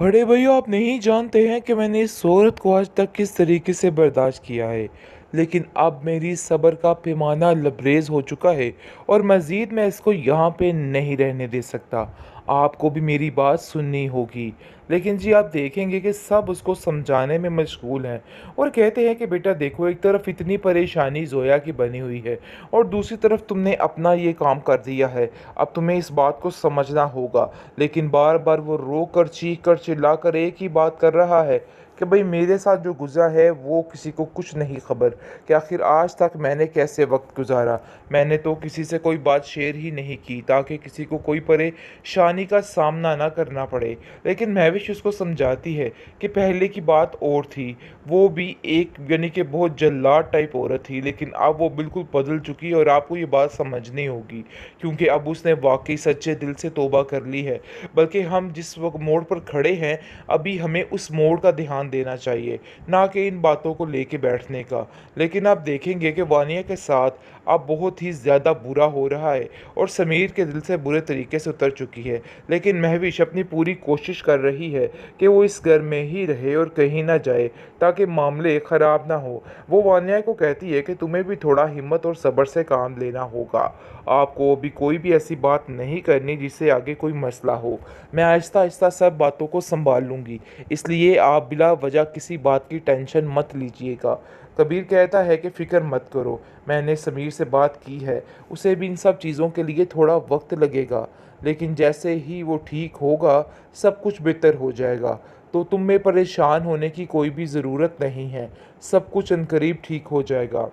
बड़े भैया, आप नहीं जानते हैं कि मैंने इस शोहरत को आज तक किस तरीके से बर्दाश्त किया है। लेकिन अब मेरी सब्र का पैमाना लबरेज हो चुका है और मज़ीद मैं इसको यहाँ पे नहीं रहने दे सकता। आपको भी मेरी बात सुननी होगी। लेकिन जी, आप देखेंगे कि सब उसको समझाने में मशगूल हैं और कहते हैं कि बेटा देखो, एक तरफ इतनी परेशानी ज़ोया की बनी हुई है और दूसरी तरफ तुमने अपना ये काम कर दिया है। अब तुम्हें इस बात को समझना होगा। लेकिन बार बार वो रो कर, चीख कर, चिल्ला कर एक ही बात कर रहा है कि भाई मेरे साथ जो गुज़रा है वो किसी को कुछ नहीं खबर कि आखिर आज तक मैंने कैसे वक्त गुजारा। मैंने तो किसी से कोई बात शेयर ही नहीं की ताकि किसी को कोई परेशानी का सामना ना करना पड़े। लेकिन महविश उसको समझाती है कि पहले की बात और थी। वो भी एक यानी कि बहुत जल्लाद टाइप औरत थी, लेकिन अब वो बिल्कुल बदल चुकी है और आपको ये बात समझनी होगी, क्योंकि अब उसने वाकई सच्चे दिल से तौबा कर ली है। बल्कि हम जिस वक्त मोड़ पर खड़े हैं, अभी हमें उस मोड़ का ध्यान देना चाहिए, ना कि इन बातों को लेके बैठने का। लेकिन आप देखेंगे कि वानिया के साथ अब बहुत ही ज़्यादा बुरा हो रहा है और समीर के दिल से बुरे तरीके से उतर चुकी है। लेकिन महविश अपनी पूरी कोशिश कर रही है कि वो इस घर में ही रहे और कहीं ना जाए ताकि मामले ख़राब ना हो। वो वानिया को कहती है कि तुम्हें भी थोड़ा हिम्मत और सब्र से काम लेना होगा। आपको अभी कोई भी ऐसी बात नहीं करनी जिससे आगे कोई मसला हो। मैं आहिस्ता आहिस्ता सब बातों को संभाल लूँगी, इसलिए आप बिला वजह किसी बात की टेंशन मत लीजिएगा। कबीर कहता है कि फ़िक्र मत करो, मैंने समीर से बात की है, उसे भी इन सब चीज़ों के लिए थोड़ा वक्त लगेगा, लेकिन जैसे ही वो ठीक होगा सब कुछ बेहतर हो जाएगा। तो तुम में परेशान होने की कोई भी ज़रूरत नहीं है, सब कुछ अनकरीब ठीक हो जाएगा।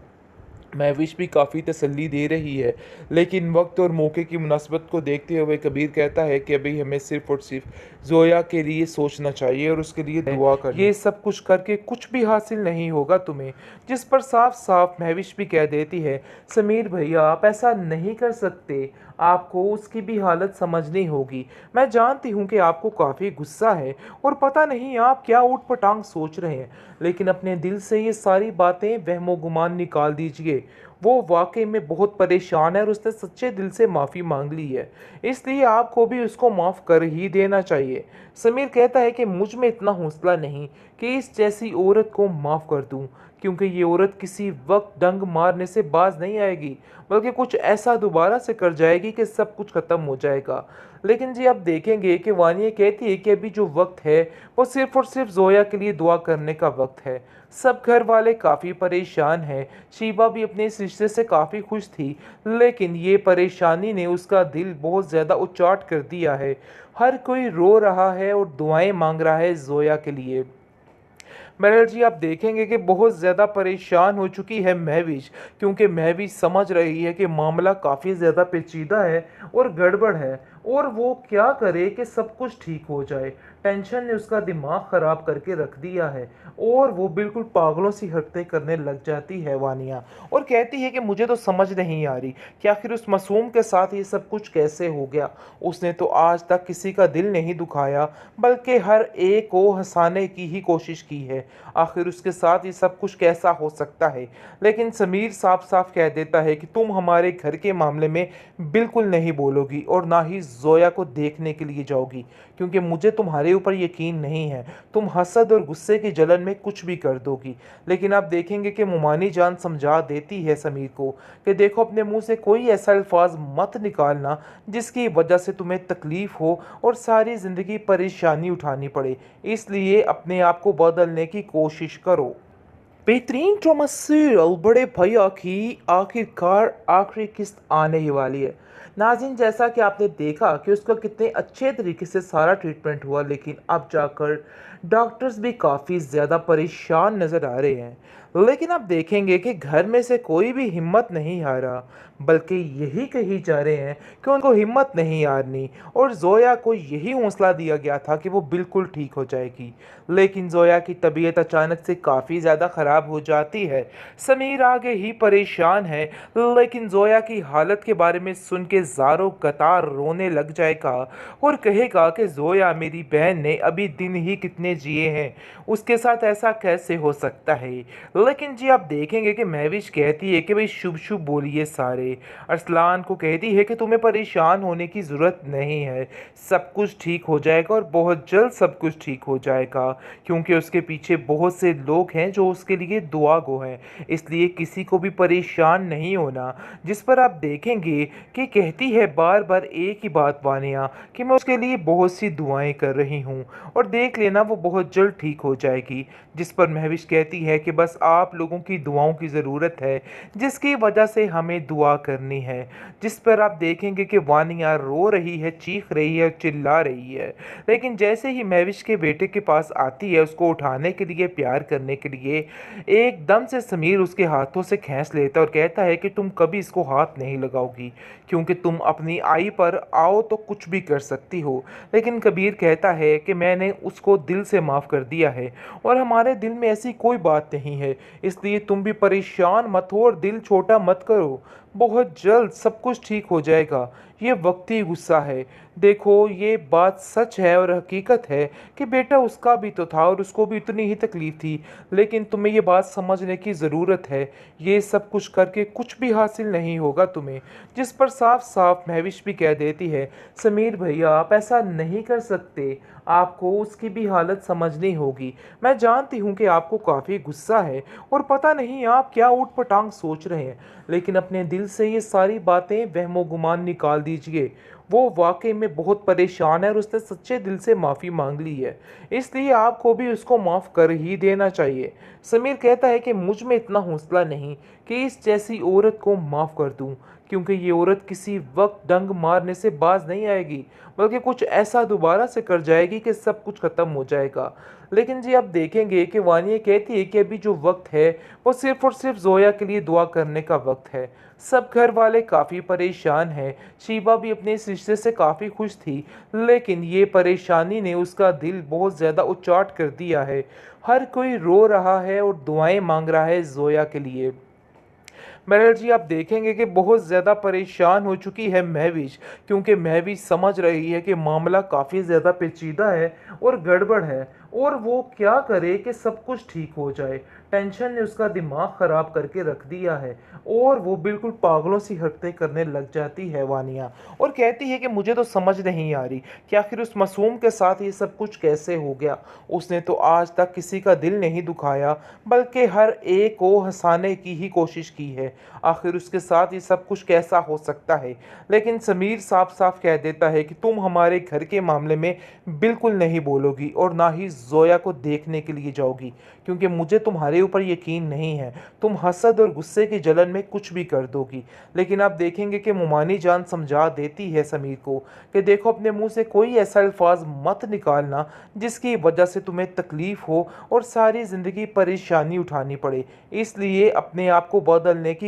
महविश भी काफ़ी तसल्ली दे रही है, लेकिन वक्त और मौके की मुनासबत को देखते हुए कबीर कहता है कि अभी हमें सिर्फ़ और सिर्फ ज़ोया के लिए सोचना चाहिए और उसके लिए दुआ करनी। ये सब कुछ करके कुछ भी हासिल नहीं होगा तुम्हें। जिस पर साफ साफ महविश भी कह देती है, समीर भैया आप ऐसा नहीं कर सकते, आपको उसकी भी हालत समझनी होगी। मैं जानती हूँ कि आपको काफ़ी गुस्सा है और पता नहीं आप क्या ऊट पटांग सोच रहे हैं, लेकिन अपने दिल से ये सारी बातें वहमो गुमान निकाल दीजिए। वो वाकई में बहुत परेशान है और उसने सच्चे दिल से माफ़ी मांग ली है, इसलिए आपको भी उसको माफ़ कर ही देना चाहिए। समीर कहता है कि मुझ में इतना हौसला नहीं कि इस जैसी औरत को माफ़ कर दूं, क्योंकि ये औरत किसी वक्त डंग मारने से बाज नहीं आएगी, बल्कि कुछ ऐसा दोबारा से कर जाएगी कि सब कुछ ख़त्म हो जाएगा। लेकिन जी, आप देखेंगे कि वानिया कहती है कि अभी जो वक्त है वो सिर्फ़ और सिर्फ ज़ोया के लिए दुआ करने का वक्त है। सब घर वाले काफ़ी परेशान हैं। शीबा भी अपने इस रिश्ते से काफ़ी खुश थी, लेकिन ये परेशानी ने उसका दिल बहुत ज़्यादा उचाट कर दिया है। हर कोई रो रहा है और दुआएं मांग रहा है ज़ोया के लिए। बहरहाल जी, आप देखेंगे कि बहुत ज़्यादा परेशान हो चुकी है महविश, क्योंकि महविश समझ रही है कि मामला काफ़ी ज़्यादा पेचीदा है और गड़बड़ है, और वो क्या करे कि सब कुछ ठीक हो जाए। टेंशन ने उसका दिमाग ख़राब करके रख दिया है और वो बिल्कुल पागलों सी हरकतें करने लग जाती है वानिया, और कहती है कि मुझे तो समझ नहीं आ रही कि आखिर उस मासूम के साथ ये सब कुछ कैसे हो गया। उसने तो आज तक किसी का दिल नहीं दुखाया, बल्कि हर एक को हंसाने की ही कोशिश की है। आखिर उसके साथ ये सब कुछ कैसा हो सकता है। लेकिन समीर साफ साफ कह देता है कि तुम हमारे घर के मामले में बिल्कुल नहीं बोलोगी और ना ही ज़ोया को देखने के लिए जाओगी, क्योंकि मुझे तुम्हारे ऊपर यकीन नहीं है। तुम हसद और गुस्से की जलन में कुछ भी कर दोगी। लेकिन आप देखेंगे कि मुमानी जान समझा देती है समीर को कि देखो, अपने मुंह से कोई ऐसा अल्फाज मत निकालना जिसकी वजह से तुम्हें तकलीफ़ हो और सारी ज़िंदगी परेशानी उठानी पड़े। इसलिए अपने आप को बदलने की कोशिश करो। बेहतरीन ड्रामा सीरियल बड़े भैया की आखिरकार आखिरी किस्त आने ही वाली है। नाज़रीन, जैसा कि आपने देखा कि उसका कितने अच्छे तरीके से सारा ट्रीटमेंट हुआ, लेकिन अब जाकर डॉक्टर्स भी काफ़ी ज़्यादा परेशान नज़र आ रहे हैं। लेकिन आप देखेंगे कि घर में से कोई भी हिम्मत नहीं हारा, बल्कि यही कही जा रहे हैं कि उनको हिम्मत नहीं हारनी, और ज़ोया को यही हौसला दिया गया था कि वो बिल्कुल ठीक हो जाएगी। लेकिन ज़ोया की तबीयत अचानक से काफ़ी ज़्यादा ख़राब हो जाती है। समीर आगे ही परेशान है, लेकिन ज़ोया की हालत के बारे में सुन के ज़ारों कतार रोने लग जाएगा और कहेगा कि ज़ोया मेरी बहन ने अभी दिन ही कितने जिए हैं, उसके साथ ऐसा कैसे हो सकता है। लेकिन जी आप देखेंगे कि महविश कहती है कि भाई शुभ शुभ बोलिए सारे। अरसलान को कहती है कि तुम्हें परेशान होने की ज़रूरत नहीं है, सब कुछ ठीक हो जाएगा और बहुत जल्द सब कुछ ठीक हो जाएगा, क्योंकि उसके पीछे बहुत से लोग हैं जो उसके लिए दुआ गो हैं, इसलिए किसी को भी परेशान नहीं होना। जिस पर आप देखेंगे कि कहती है बार बार एक ही बात वानिया कि मैं उसके लिए बहुत सी दुआएं कर रही हूँ और देख लेना वो बहुत जल्द ठीक हो जाएगी। जिस पर महविश कहती है कि बस आप लोगों की दुआओं की ज़रूरत है जिसकी वजह से हमें दुआ करनी है। जिस पर आप देखेंगे कि वानिया रो रही है, चीख रही है, चिल्ला रही है। लेकिन जैसे ही महविश के बेटे के पास आती है उसको उठाने के लिए, प्यार करने के लिए, एकदम से समीर उसके हाथों से खींच लेता है और कहता है कि तुम कभी इसको हाथ नहीं लगाओगी, क्योंकि तुम अपनी आई पर आओ तो कुछ भी कर सकती हो। लेकिन कबीर कहता है कि मैंने उसको दिल से माफ़ कर दिया है और हमारे दिल में ऐसी कोई बात नहीं है, इसलिए तुम भी परेशान मत हो और दिल छोटा मत करो, बहुत जल्द सब कुछ ठीक हो जाएगा। ये वक्ती गुस्सा है। देखो ये बात सच है और हकीकत है कि बेटा उसका भी तो था और उसको भी इतनी ही तकलीफ थी, लेकिन तुम्हें ये बात समझने की ज़रूरत है, ये सब कुछ करके कुछ भी हासिल नहीं होगा तुम्हें। जिस पर साफ साफ महविश भी कह देती है समीर भैया आप ऐसा नहीं कर सकते, आपको उसकी भी हालत समझनी होगी। मैं जानती हूँ कि आपको काफ़ी गुस्सा है और पता नहीं आप क्या ऊट पटांग सोच रहे हैं, लेकिन अपने दिल से ये सारी बातें वहमो गुमान निकाल दीजिए। वो वाकई में बहुत परेशान है और उसने सच्चे दिल से माफ़ी मांग ली है, इसलिए आपको भी उसको माफ़ कर ही देना चाहिए। समीर कहता है कि मुझ में इतना हौसला नहीं कि इस जैसी औरत को माफ़ कर दूं, क्योंकि ये औरत किसी वक्त डंग मारने से बाज नहीं आएगी, बल्कि कुछ ऐसा दोबारा से कर जाएगी कि सब कुछ ख़त्म हो जाएगा। लेकिन जी आप देखेंगे कि वानिया कहती है कि अभी जो वक्त है वो सिर्फ़ और सिर्फ ज़ोया के लिए दुआ करने का वक्त है। सब घर वाले काफ़ी परेशान हैं, शीबा भी अपने इस रिश्ते से काफ़ी खुश थी, लेकिन ये परेशानी ने उसका दिल बहुत ज़्यादा उचाट कर दिया है। हर कोई रो रहा है और दुआएं मांग रहा है ज़ोया के लिए। बहरहाल जी आप देखेंगे कि बहुत ज़्यादा परेशान हो चुकी है महविश, क्योंकि महविश समझ रही है कि मामला काफ़ी ज़्यादा पेचीदा है और गड़बड़ है और वो क्या करे कि सब कुछ ठीक हो जाए। टेंशन ने उसका दिमाग ख़राब करके रख दिया है और वो बिल्कुल पागलों सी हरकतें करने लग जाती है वानिया, और कहती है कि मुझे तो समझ नहीं आ रही कि आखिर उस मासूम के साथ ये सब कुछ कैसे हो गया। उसने तो आज तक किसी का दिल नहीं दुखाया, बल्कि हर एक को हंसाने की ही कोशिश की है। आखिर उसके साथ ये सब कुछ कैसा हो सकता है। लेकिन समीर साफ साफ कह देता है कि तुम हमारे घर के मामले में बिल्कुल नहीं बोलोगी और ना ही ज़ोया को देखने के लिए जाओगी, क्योंकि मुझे तुम्हारे ऊपर यकीन नहीं है, तुम हसद और गुस्से की जलन में कुछ भी कर दोगी। लेकिन आप देखेंगे कि मुमानी जान समझा देती है समीर को कि देखो अपने मुंह से कोई ऐसा अल्फाज मत निकालना जिसकी वजह से तुम्हें तकलीफ़ हो और सारी ज़िंदगी परेशानी उठानी पड़े, इसलिए अपने आप को बदलने की